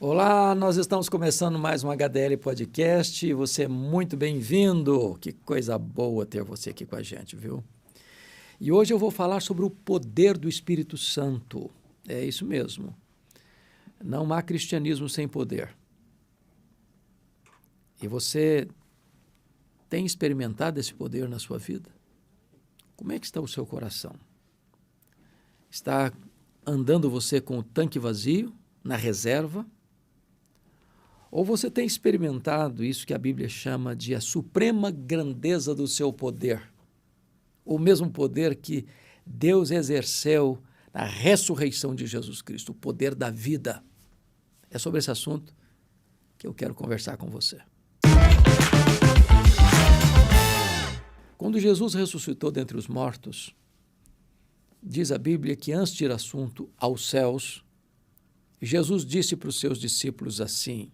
Olá, nós estamos começando mais um HDL Podcast. Você é muito bem-vindo. Que coisa boa ter você aqui com a gente, viu? E hoje eu vou falar sobre o poder do Espírito Santo. É isso mesmo. Não há cristianismo sem poder. E você tem experimentado esse poder na sua vida? Como é que está o seu coração? Está andando você com o tanque vazio, na reserva? Ou você tem experimentado isso que a Bíblia chama de a suprema grandeza do seu poder? O mesmo poder que Deus exerceu na ressurreição de Jesus Cristo, o poder da vida. É sobre esse assunto que eu quero conversar com você. Quando Jesus ressuscitou dentre os mortos, diz a Bíblia que antes de ir assunto aos céus, Jesus disse para os seus discípulos assim: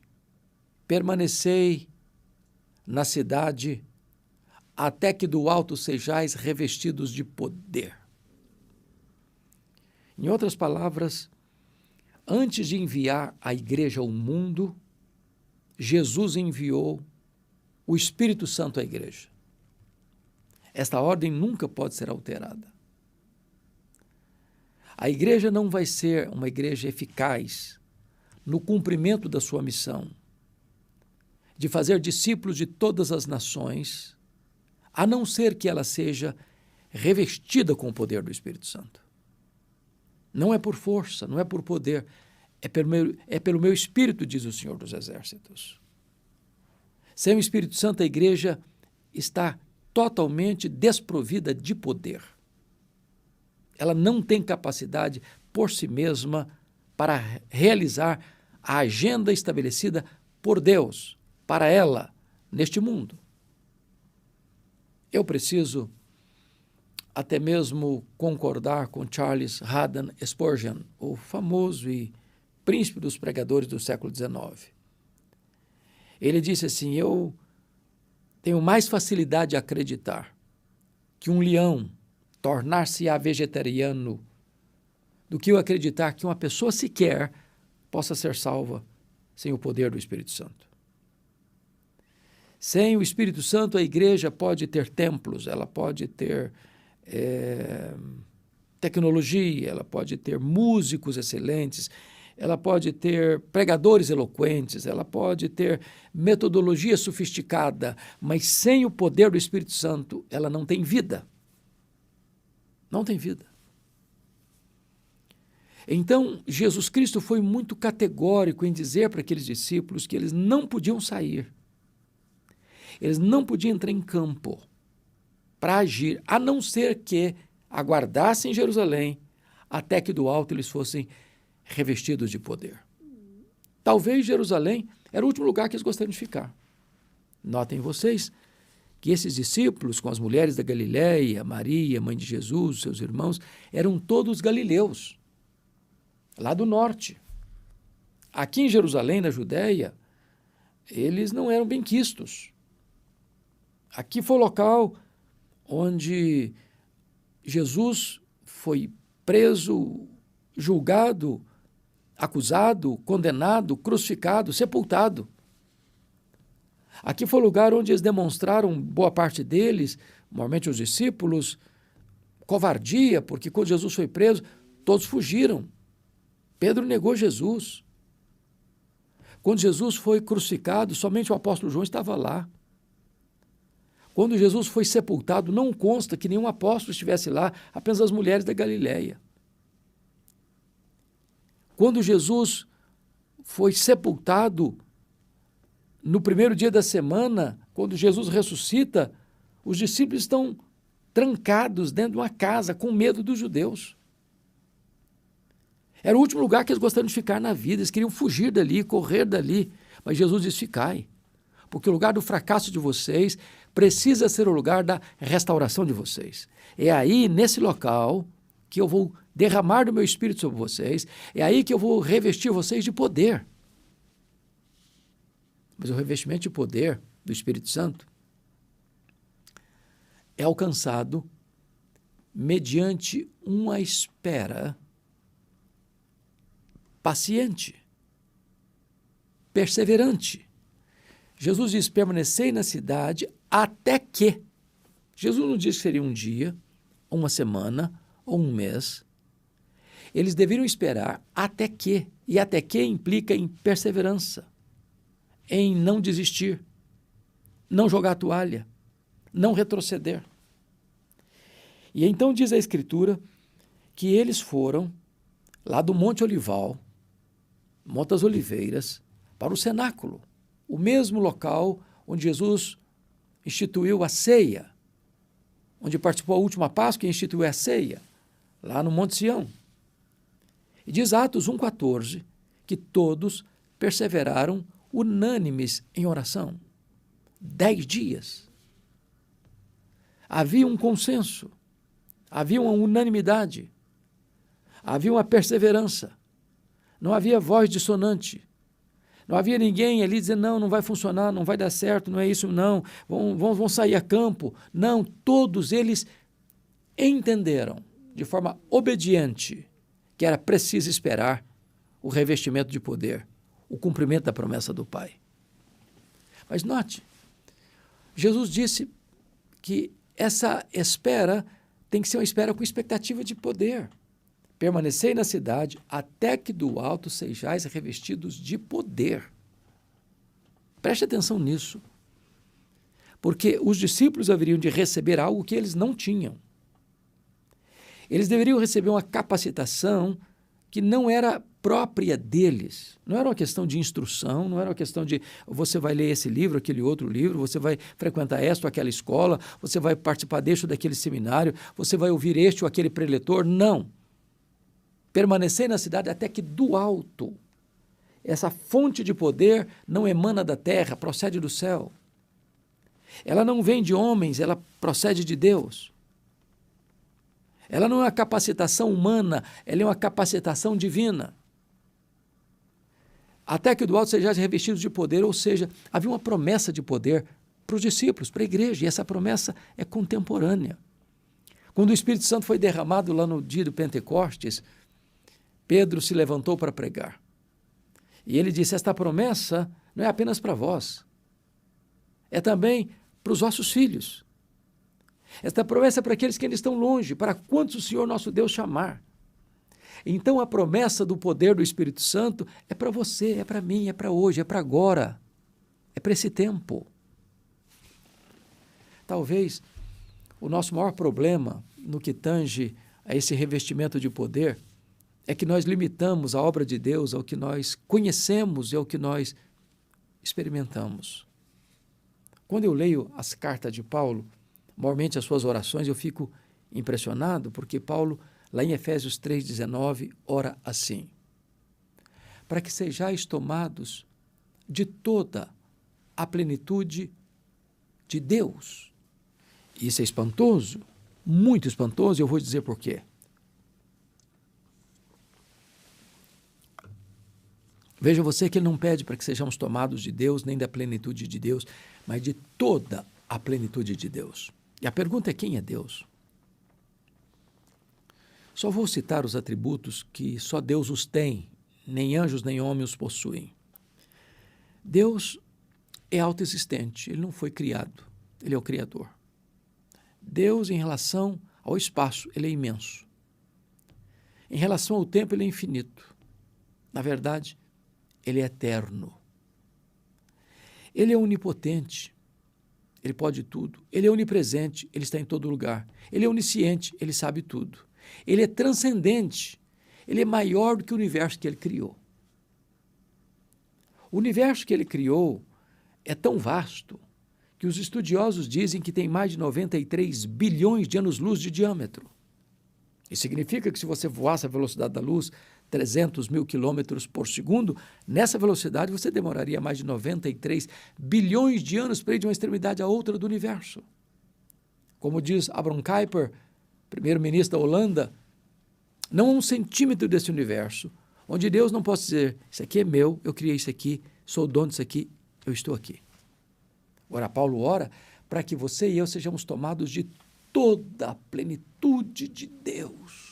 permanecei na cidade até que do alto sejais revestidos de poder. Em outras palavras, antes de enviar a igreja ao mundo, Jesus enviou o Espírito Santo à igreja. Esta ordem nunca pode ser alterada. A igreja não vai ser uma igreja eficaz no cumprimento da sua missão de fazer discípulos de todas as nações, a não ser que ela seja revestida com o poder do Espírito Santo. Não é por força, não é por poder, é pelo meu Espírito, diz o Senhor dos Exércitos. Sem o Espírito Santo, a igreja está totalmente desprovida de poder. Ela não tem capacidade por si mesma para realizar a agenda estabelecida por Deus para ela neste mundo. Eu preciso até mesmo concordar com Charles Haddon Spurgeon, o famoso e príncipe dos pregadores do século XIX. Ele disse assim: eu tenho mais facilidade de acreditar que um leão tornar-se-á vegetariano do que eu acreditar que uma pessoa sequer possa ser salva sem o poder do Espírito Santo. Sem o Espírito Santo, a igreja pode ter templos, ela pode ter tecnologia, ela pode ter músicos excelentes, ela pode ter pregadores eloquentes, ela pode ter metodologia sofisticada, mas sem o poder do Espírito Santo, ela não tem vida. Não tem vida. Então, Jesus Cristo foi muito categórico em dizer para aqueles discípulos que eles não podiam sair. Eles não podiam entrar em campo para agir, a não ser que aguardassem em Jerusalém até que do alto eles fossem revestidos de poder. Talvez Jerusalém era o último lugar que eles gostariam de ficar. Notem vocês que esses discípulos, com as mulheres da Galileia, Maria, mãe de Jesus, seus irmãos, eram todos galileus, lá do norte. Aqui em Jerusalém, na Judéia, eles não eram benquistos. Aqui foi o local onde Jesus foi preso, julgado, acusado, condenado, crucificado, sepultado. Aqui foi o lugar onde eles demonstraram, boa parte deles, normalmente os discípulos, covardia, porque quando Jesus foi preso, todos fugiram. Pedro negou Jesus. Quando Jesus foi crucificado, somente o apóstolo João estava lá. Quando Jesus foi sepultado, não consta que nenhum apóstolo estivesse lá, apenas as mulheres da Galileia. Quando Jesus foi sepultado, no primeiro dia da semana, quando Jesus ressuscita, os discípulos estão trancados dentro de uma casa, com medo dos judeus. Era o último lugar que eles gostariam de ficar na vida, eles queriam fugir dali, correr dali, mas Jesus disse: ficai, porque o lugar do fracasso de vocês precisa ser o lugar da restauração de vocês. É aí, nesse local, que eu vou derramar do meu Espírito sobre vocês, é aí que eu vou revestir vocês de poder. Mas o revestimento de poder do Espírito Santo é alcançado mediante uma espera paciente. perseverante. Jesus diz, permanecei na cidade até que. Jesus não diz que seria um dia, uma semana ou um mês. Eles deveriam esperar até que. E até que implica em perseverança, em não desistir, não jogar a toalha, não retroceder. E então diz a Escritura que eles foram lá do Monte Olival, Monte das Oliveiras, para o cenáculo, o mesmo local onde Jesus instituiu a ceia, onde participou a última Páscoa e instituiu a ceia, lá no Monte Sião. E diz Atos 1,14 que todos perseveraram unânimes em oração. 10 dias. Havia um consenso, havia uma unanimidade, havia uma perseverança, não havia voz dissonante, não havia ninguém ali dizendo, não vai funcionar, não vai dar certo, não é isso não, vão sair a campo. Não, todos eles entenderam de forma obediente que era preciso esperar o revestimento de poder, o cumprimento da promessa do Pai. Mas note, Jesus disse que essa espera tem que ser uma espera com expectativa de poder. Permanecei na cidade até que do alto sejais revestidos de poder. Preste atenção nisso, porque os discípulos haveriam de receber algo que eles não tinham. Eles deveriam receber uma capacitação que não era própria deles. Não era uma questão de instrução, não era uma questão de você vai ler esse livro, aquele outro livro, você vai frequentar esta ou aquela escola, você vai participar deste ou daquele seminário, você vai ouvir este ou aquele preletor. Não. Permanecer na cidade até que do alto. Essa fonte de poder não emana da terra, procede do céu. Ela não vem de homens, ela procede de Deus. Ela não é uma capacitação humana, ela é uma capacitação divina. Até que do alto sejais revestidos de poder, ou seja, havia uma promessa de poder para os discípulos, para a igreja, e essa promessa é contemporânea. Quando o Espírito Santo foi derramado lá no dia do Pentecostes, Pedro se levantou para pregar. E ele disse, esta promessa não é apenas para vós, é também para os vossos filhos. Esta promessa é para aqueles que ainda estão longe, para quantos o Senhor nosso Deus chamar. Então a promessa do poder do Espírito Santo é para você, é para mim, é para hoje, é para agora, é para esse tempo. Talvez o nosso maior problema no que tange a esse revestimento de poder é que nós limitamos a obra de Deus ao que nós conhecemos e ao que nós experimentamos. Quando eu leio as cartas de Paulo, normalmente as suas orações, eu fico impressionado, porque Paulo, lá em Efésios 3,19, ora assim: para que sejais tomados de toda a plenitude de Deus. Isso é espantoso, muito espantoso, e eu vou dizer por quê. Veja você que ele não pede para que sejamos tomados de Deus, nem da plenitude de Deus, mas de toda a plenitude de Deus. E a pergunta é: quem é Deus? Só vou citar os atributos que só Deus os tem, nem anjos nem homens os possuem. Deus é autoexistente, ele não foi criado, ele é o Criador. Deus, em relação ao espaço, ele é imenso. Em relação ao tempo, ele é infinito. Na verdade, ele é eterno. Ele é onipotente. Ele pode tudo. Ele é onipresente, ele está em todo lugar. Ele é onisciente, ele sabe tudo. Ele é transcendente, ele é maior do que o universo que ele criou. O universo que ele criou é tão vasto que os estudiosos dizem que tem mais de 93 bilhões de anos-luz de diâmetro. Isso significa que se você voasse a velocidade da luz, 300 mil quilômetros por segundo, nessa velocidade você demoraria mais de 93 bilhões de anos para ir de uma extremidade à outra do universo. Como diz Abraham Kuyper, primeiro-ministro da Holanda, não há um centímetro desse universo onde Deus não possa dizer: isso aqui é meu, eu criei isso aqui, sou o dono disso aqui, eu estou aqui. Ora, Paulo ora para que você e eu sejamos tomados de toda a plenitude de Deus.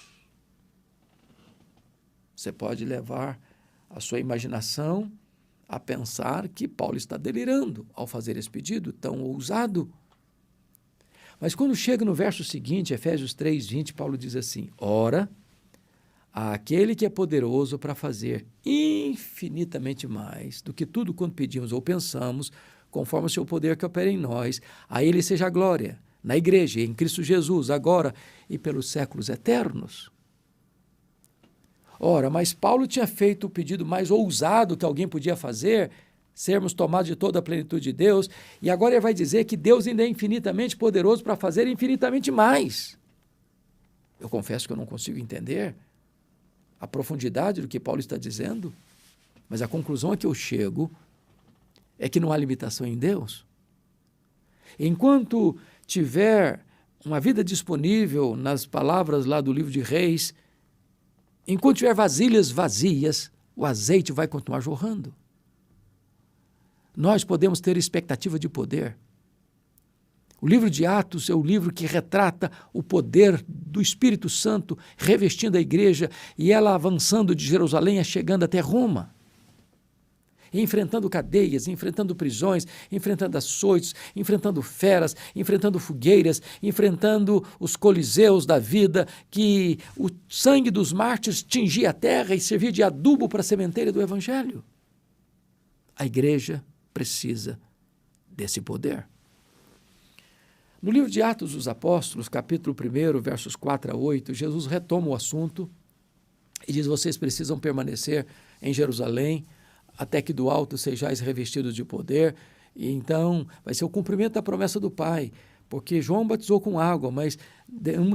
Você pode levar a sua imaginação a pensar que Paulo está delirando ao fazer esse pedido tão ousado. Mas quando chega no verso seguinte, Efésios 3:20, Paulo diz assim: ora, àquele que é poderoso para fazer infinitamente mais do que tudo quanto pedimos ou pensamos, conforme o seu poder que opera em nós, a ele seja a glória, na igreja, em Cristo Jesus, agora e pelos séculos eternos. Ora, mas Paulo tinha feito o pedido mais ousado que alguém podia fazer, sermos tomados de toda a plenitude de Deus, e agora ele vai dizer que Deus ainda é infinitamente poderoso para fazer infinitamente mais. Eu confesso que eu não consigo entender a profundidade do que Paulo está dizendo, mas a conclusão a que eu chego é que não há limitação em Deus. Enquanto tiver uma vida disponível nas palavras lá do livro de Reis, enquanto tiver vasilhas vazias, o azeite vai continuar jorrando. Nós podemos ter expectativa de poder. O livro de Atos é o livro que retrata o poder do Espírito Santo revestindo a igreja e ela avançando de Jerusalém, chegando até Roma. Enfrentando cadeias, enfrentando prisões, enfrentando açoites, enfrentando feras, enfrentando fogueiras, enfrentando os coliseus da vida, que o sangue dos mártires tingia a terra e servia de adubo para a sementeira do Evangelho. A igreja precisa desse poder. No livro de Atos dos Apóstolos, capítulo 1, versos 4 a 8, Jesus retoma o assunto e diz: vocês precisam permanecer em Jerusalém até que do alto sejais revestidos de poder. E então vai ser o cumprimento da promessa do Pai, porque João batizou com água, mas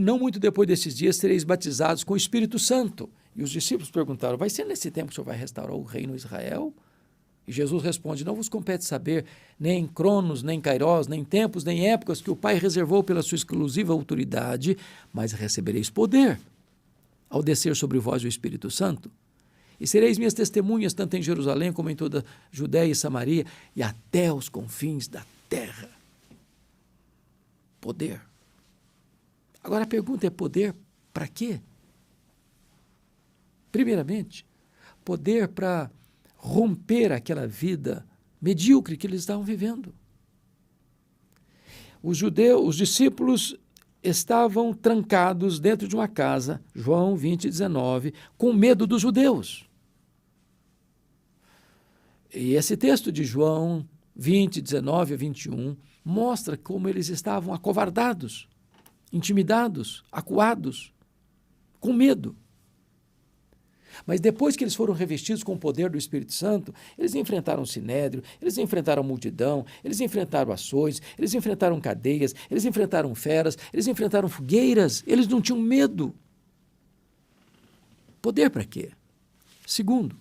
não muito depois desses dias sereis batizados com o Espírito Santo. E os discípulos perguntaram: vai ser nesse tempo que o Senhor vai restaurar o reino de Israel? E Jesus responde: não vos compete saber nem cronos, nem kairós, nem tempos, nem épocas que o Pai reservou pela sua exclusiva autoridade, mas recebereis poder ao descer sobre vós o Espírito Santo. E sereis minhas testemunhas tanto em Jerusalém como em toda a Judéia e Samaria e até os confins da terra. Poder. Agora a pergunta é: poder para quê? Primeiramente, poder para romper aquela vida medíocre que eles estavam vivendo. Os discípulos estavam trancados dentro de uma casa, João 20:19, com medo dos judeus. E esse texto de João 20:19 a 21 mostra como eles estavam acovardados, intimidados, acuados, com medo. Mas depois que eles foram revestidos com o poder do Espírito Santo, eles enfrentaram o sinédrio, eles enfrentaram a multidão, eles enfrentaram açoites, eles enfrentaram cadeias, eles enfrentaram feras, eles enfrentaram fogueiras, eles não tinham medo. Poder para quê? Segundo,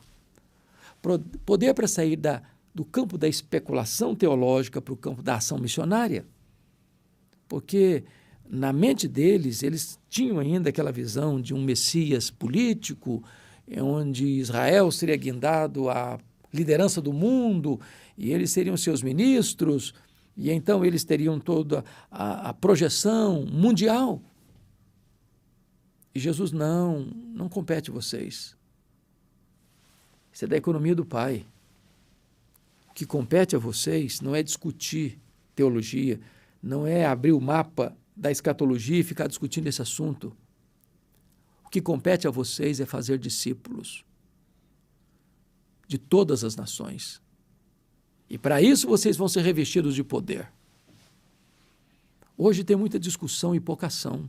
poder para sair do campo da especulação teológica para o campo da ação missionária. Porque na mente deles, eles tinham ainda aquela visão de um Messias político, onde Israel seria guindado à liderança do mundo, e eles seriam seus ministros, e então eles teriam toda a projeção mundial. E Jesus: não compete vocês. Isso é da economia do Pai. O que compete a vocês não é discutir teologia, não é abrir o mapa da escatologia e ficar discutindo esse assunto. O que compete a vocês é fazer discípulos de todas as nações. E para isso vocês vão ser revestidos de poder. Hoje tem muita discussão e pouca ação.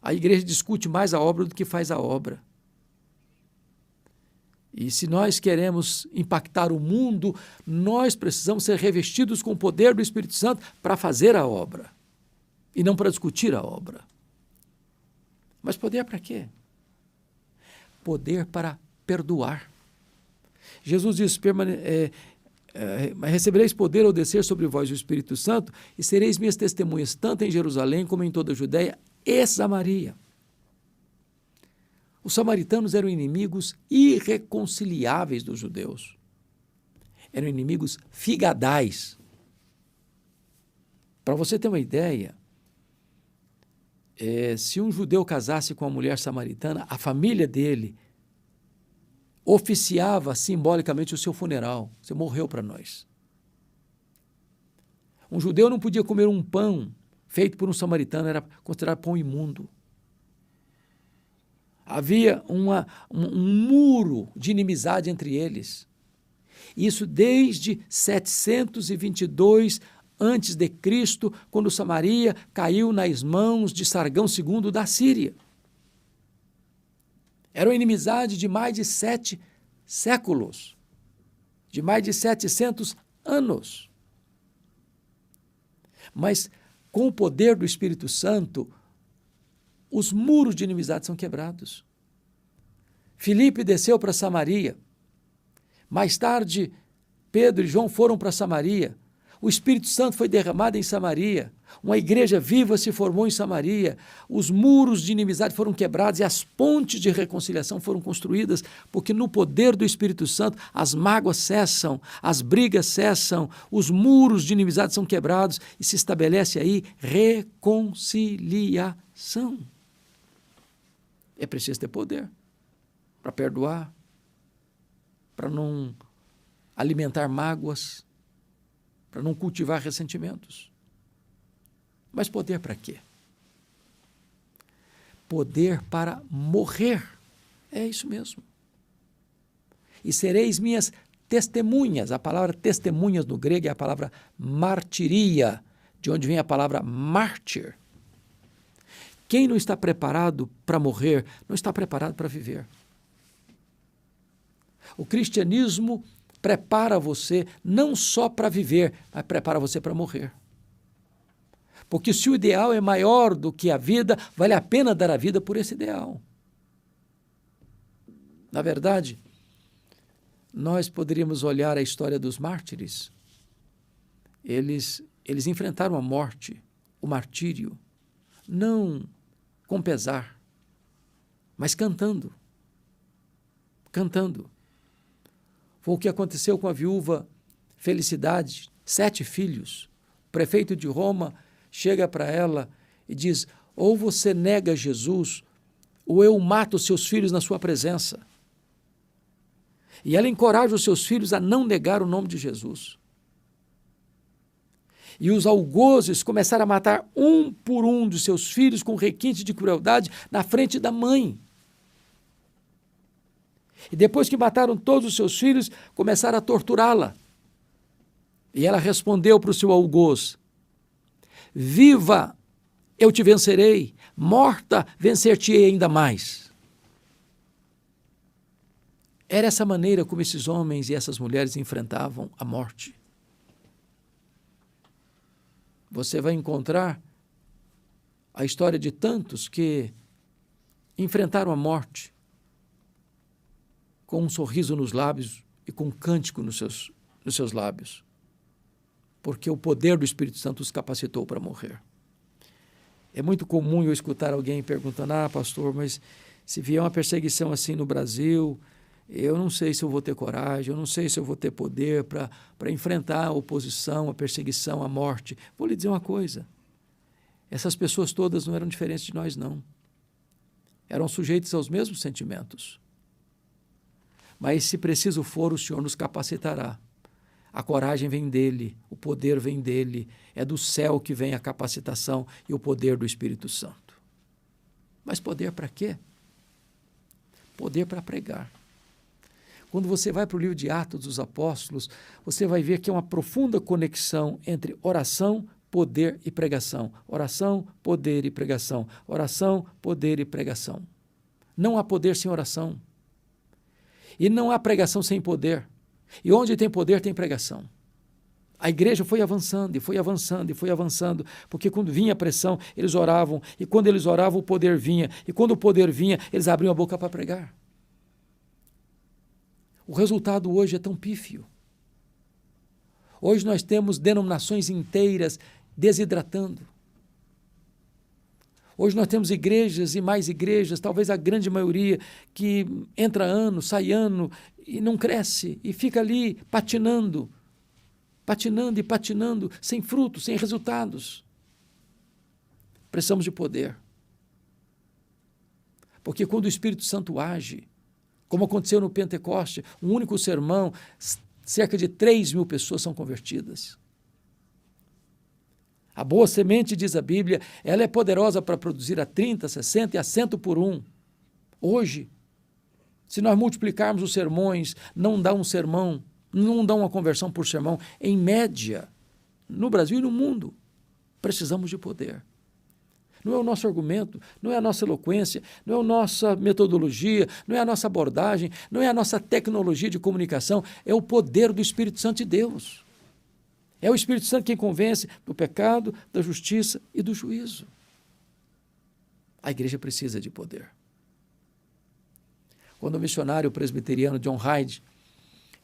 A igreja discute mais a obra do que faz a obra. E se nós queremos impactar o mundo, nós precisamos ser revestidos com o poder do Espírito Santo para fazer a obra e não para discutir a obra. Mas poder para quê? Poder para perdoar. Jesus diz: recebereis poder ao descer sobre vós o Espírito Santo e sereis minhas testemunhas tanto em Jerusalém como em toda a Judéia e Samaria. Os samaritanos eram inimigos irreconciliáveis dos judeus. Eram inimigos figadais. Para você ter uma ideia, se um judeu casasse com uma mulher samaritana, a família dele oficiava simbolicamente o seu funeral. Você morreu para nós. Um judeu não podia comer um pão feito por um samaritano, era considerado pão imundo. Havia um muro de inimizade entre eles. Isso desde 722 antes de Cristo, quando Samaria caiu nas mãos de Sargão II da Síria. Era uma inimizade de mais de 7 séculos, de mais de 700 anos. Mas com o poder do Espírito Santo, os muros de inimizade são quebrados. Filipe desceu para Samaria. Mais tarde, Pedro e João foram para Samaria. O Espírito Santo foi derramado em Samaria. Uma igreja viva se formou em Samaria. Os muros de inimizade foram quebrados e as pontes de reconciliação foram construídas, porque no poder do Espírito Santo as mágoas cessam, as brigas cessam, os muros de inimizade são quebrados e se estabelece aí reconciliação. É preciso ter poder para perdoar, para não alimentar mágoas, para não cultivar ressentimentos. Mas poder para quê? Poder para morrer. É isso mesmo. E sereis minhas testemunhas. A palavra testemunhas no grego é a palavra martiria, de onde vem a palavra mártir. Quem não está preparado para morrer, não está preparado para viver. O cristianismo prepara você não só para viver, mas prepara você para morrer. Porque se o ideal é maior do que a vida, vale a pena dar a vida por esse ideal. Na verdade, nós poderíamos olhar a história dos mártires. Eles enfrentaram a morte, o martírio, não com pesar, mas cantando. Cantando. Foi o que aconteceu com a viúva Felicidade, 7 filhos. O prefeito de Roma chega para ela e diz: ou você nega Jesus, ou eu mato os seus filhos na sua presença. E ela encoraja os seus filhos a não negar o nome de Jesus. E os algozes começaram a matar um por um dos seus filhos com requinte de crueldade na frente da mãe. E depois que mataram todos os seus filhos, começaram a torturá-la. E ela respondeu para o seu algoz: viva, eu te vencerei, morta, vencer-te-ei ainda mais. Era essa maneira como esses homens e essas mulheres enfrentavam a morte. Você vai encontrar a história de tantos que enfrentaram a morte com um sorriso nos lábios e com um cântico nos seus lábios, porque o poder do Espírito Santo os capacitou para morrer. É muito comum eu escutar alguém perguntando: pastor, mas se vier uma perseguição assim no Brasil, eu não sei se eu vou ter coragem, eu não sei se eu vou ter poder para enfrentar a oposição, a perseguição, a morte. Vou lhe dizer uma coisa: essas pessoas todas não eram diferentes de nós, não. Eram sujeitos aos mesmos sentimentos. Mas, se preciso for, o Senhor nos capacitará. A coragem vem dele, o poder vem dele, é do céu que vem a capacitação e o poder do Espírito Santo. Mas poder para quê? Poder para pregar. Quando você vai para o livro de Atos dos Apóstolos, você vai ver que é uma profunda conexão entre oração, poder e pregação. Oração, poder e pregação. Oração, poder e pregação. Não há poder sem oração. E não há pregação sem poder. E onde tem poder, tem pregação. A igreja foi avançando, e foi avançando, e foi avançando, porque quando vinha a pressão, eles oravam, e quando eles oravam, o poder vinha, e quando o poder vinha, eles abriam a boca para pregar. O resultado hoje é tão pífio. Hoje nós temos denominações inteiras desidratando. Hoje nós temos igrejas e mais igrejas, talvez a grande maioria, que entra ano, sai ano e não cresce e fica ali patinando e patinando, sem frutos, sem resultados. Precisamos de poder. Porque quando o Espírito Santo age, Como aconteceu no Pentecoste, um único sermão, cerca de 3.000 pessoas são convertidas. A boa semente, diz a Bíblia, ela é poderosa para produzir a 30, 60 e a 100 por um. Hoje, se nós multiplicarmos os sermões, não dá um sermão, não dá uma conversão por sermão, em média, no Brasil e no mundo, precisamos de poder. Não é o nosso argumento, não é a nossa eloquência, não é a nossa metodologia, não é a nossa abordagem, não é a nossa tecnologia de comunicação, é o poder do Espírito Santo de Deus. É o Espírito Santo quem convence do pecado, da justiça e do juízo. A igreja precisa de poder. Quando o missionário presbiteriano John Hyde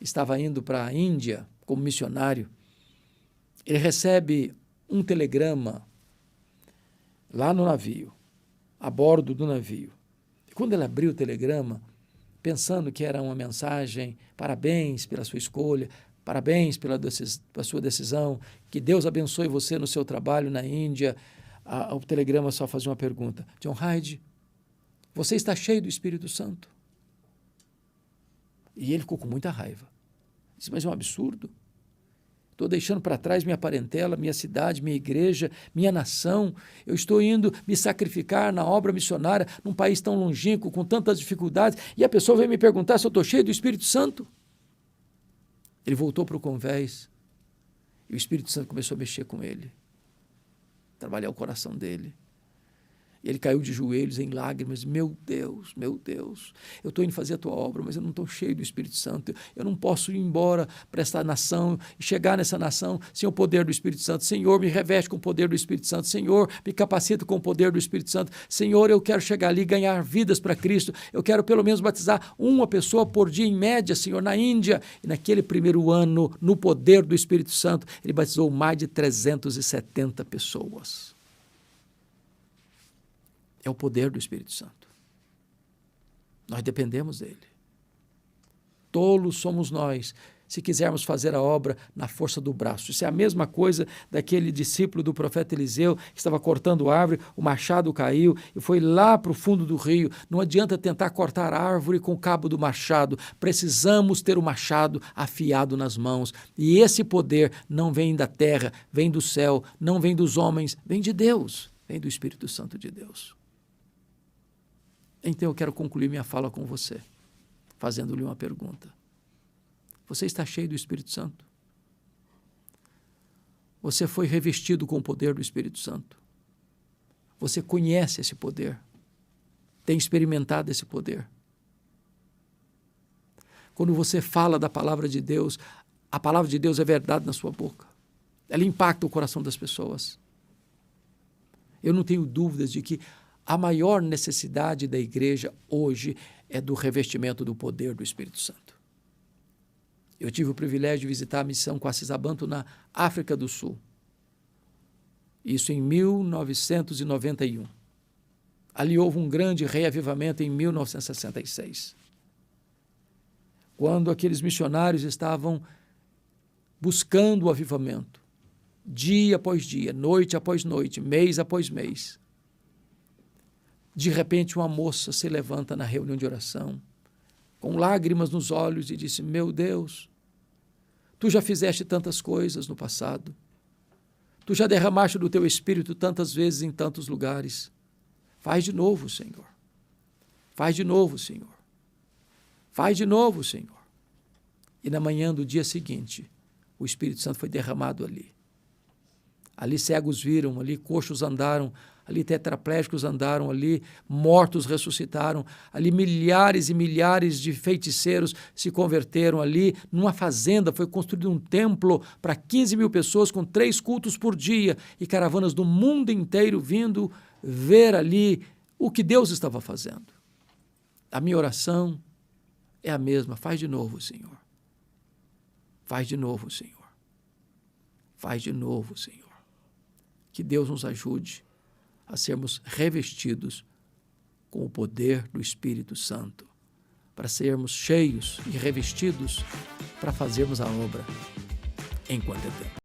estava indo para a Índia como missionário, ele recebe um telegrama lá no navio, a bordo do navio. E quando ele abriu o telegrama, pensando que era uma mensagem, parabéns pela sua escolha, parabéns pela sua decisão, que Deus abençoe você no seu trabalho na Índia, o telegrama só fazia uma pergunta: John Hyde, você está cheio do Espírito Santo? E ele ficou com muita raiva. Disse: mas é um absurdo. Estou deixando para trás minha parentela, minha cidade, minha igreja, minha nação. Eu estou indo me sacrificar na obra missionária num país tão longínquo, com tantas dificuldades, e a pessoa vem me perguntar se eu estou cheio do Espírito Santo. Ele voltou para o convés e o Espírito Santo começou a mexer com ele, trabalhar o coração dele. E ele caiu de joelhos em lágrimas: meu Deus, eu estou indo fazer a tua obra, mas eu não estou cheio do Espírito Santo, eu não posso ir embora para esta nação e chegar nessa nação sem o poder do Espírito Santo. Senhor, me reveste com o poder do Espírito Santo. Senhor, me capacita com o poder do Espírito Santo. Senhor, eu quero chegar ali e ganhar vidas para Cristo. Eu quero pelo menos batizar uma pessoa por dia em média, Senhor, na Índia. E naquele primeiro ano, no poder do Espírito Santo, ele batizou mais de 370 pessoas. É o poder do Espírito Santo. Nós dependemos dele. Tolos somos nós, se quisermos fazer a obra na força do braço. Isso é a mesma coisa daquele discípulo do profeta Eliseu, que estava cortando árvore, o machado caiu e foi lá para o fundo do rio. Não adianta tentar cortar a árvore com o cabo do machado. Precisamos ter o machado afiado nas mãos. E esse poder não vem da terra, vem do céu, não vem dos homens, vem de Deus, vem do Espírito Santo de Deus. Então eu quero concluir minha fala com você, fazendo-lhe uma pergunta. Você está cheio do Espírito Santo? Você foi revestido com o poder do Espírito Santo? Você conhece esse poder? Tem experimentado esse poder? Quando você fala da palavra de Deus, a palavra de Deus é verdade na sua boca. Ela impacta o coração das pessoas. Eu não tenho dúvidas de que a maior necessidade da igreja hoje é do revestimento do poder do Espírito Santo. Eu tive o privilégio de visitar a missão Quacisabanto na África do Sul. Isso em 1991. Ali houve um grande reavivamento em 1966. Quando aqueles missionários estavam buscando o avivamento, dia após dia, noite após noite, mês após mês. De repente, uma moça se levanta na reunião de oração, com lágrimas nos olhos, e disse: meu Deus, tu já fizeste tantas coisas no passado, tu já derramaste do teu Espírito tantas vezes em tantos lugares. Faz de novo, Senhor. Faz de novo, Senhor. Faz de novo, Senhor. E na manhã do dia seguinte, o Espírito Santo foi derramado ali. Ali cegos viram, ali coxos andaram, ali tetraplégicos andaram, ali mortos ressuscitaram, ali milhares e milhares de feiticeiros se converteram ali. Numa fazenda foi construído um templo para 15.000 pessoas com 3 cultos por dia e caravanas do mundo inteiro vindo ver ali o que Deus estava fazendo. A minha oração é a mesma: faz de novo, Senhor. Faz de novo, Senhor. Faz de novo, Senhor. Que Deus nos ajude a sermos revestidos com o poder do Espírito Santo, para sermos cheios e revestidos para fazermos a obra enquanto é tempo.